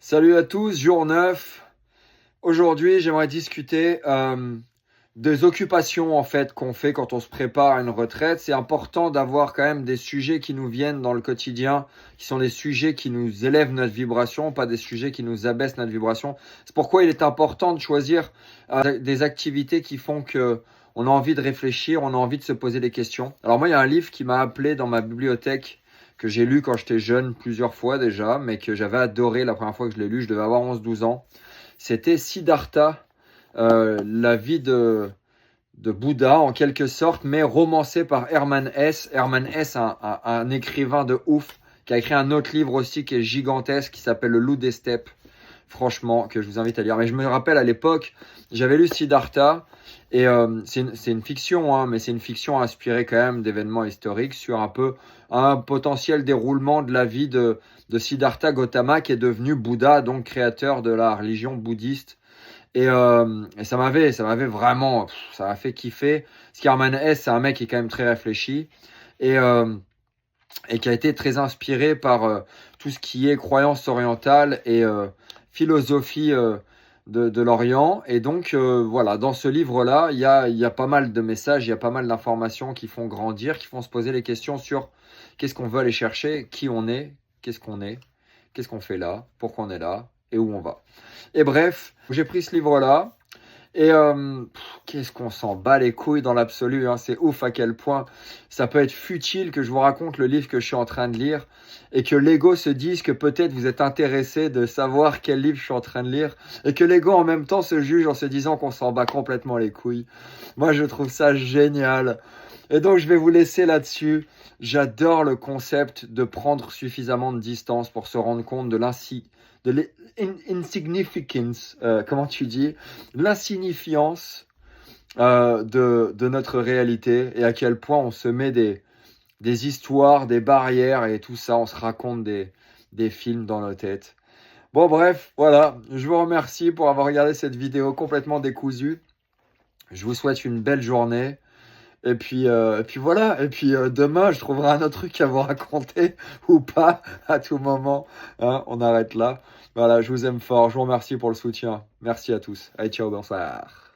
Salut à tous, jour 9. Aujourd'hui, j'aimerais discuter des occupations en fait qu'on fait quand on se prépare à une retraite. C'est important d'avoir quand même des sujets qui nous viennent dans le quotidien, qui sont des sujets qui nous élèvent notre vibration, pas des sujets qui nous abaissent notre vibration. C'est pourquoi il est important de choisir des activités qui font que on a envie de réfléchir, on a envie de se poser des questions. Alors moi, il y a un livre qui m'a appelé dans ma bibliothèque que j'ai lu quand j'étais jeune plusieurs fois déjà, mais que j'avais adoré la première fois que je l'ai lu. Je devais avoir 11-12 ans. C'était Siddhartha, la vie de Bouddha en quelque sorte, mais romancé par Hermann Hesse. Hermann Hesse, un écrivain de ouf, qui a écrit un autre livre aussi qui est gigantesque, qui s'appelle Le Loup des Steppes. Franchement, que je vous invite à lire. Mais je me rappelle à l'époque, j'avais lu Siddhartha, et c'est une fiction, hein, mais c'est une fiction inspirée quand même d'événements historiques sur un peu un potentiel déroulement de la vie de Siddhartha Gautama, qui est devenu Bouddha, donc créateur de la religion bouddhiste. Et ça m'avait vraiment, ça m'a fait kiffer. Hermann Hesse, c'est un mec qui est quand même très réfléchi et, euh, et qui a été très inspiré par tout ce qui est croyance orientale et philosophie de l'Orient. Et donc, voilà, dans ce livre-là, il y a pas mal de messages, il y a pas mal d'informations qui font grandir, qui font se poser les questions sur qu'est-ce qu'on veut aller chercher, qui on est, qu'est-ce qu'on fait là, pourquoi on est là et où on va. Et bref, j'ai pris ce livre-là. Et qu'est-ce qu'on s'en bat les couilles dans l'absolu, hein. C'est ouf à quel point ça peut être futile que je vous raconte le livre que je suis en train de lire et que l'ego se dise que peut-être vous êtes intéressé de savoir quel livre je suis en train de lire et que l'ego en même temps se juge en se disant qu'on s'en bat complètement les couilles. Moi, je trouve ça génial. Et donc, je vais vous laisser là-dessus. J'adore le concept de prendre suffisamment de distance pour se rendre compte de l'insignificance, comment tu dis, l'insignifiance de notre réalité et à quel point on se met des histoires, des barrières et tout ça, on se raconte des films dans nos têtes. Bon, bref, voilà, je vous remercie pour avoir regardé cette vidéo complètement décousue. Je vous souhaite une belle journée. Et puis voilà. Et puis demain, je trouverai un autre truc à vous raconter ou pas à tout moment. Hein, on arrête là. Voilà, je vous aime fort. Je vous remercie pour le soutien. Merci à tous. Allez, ciao, bonsoir.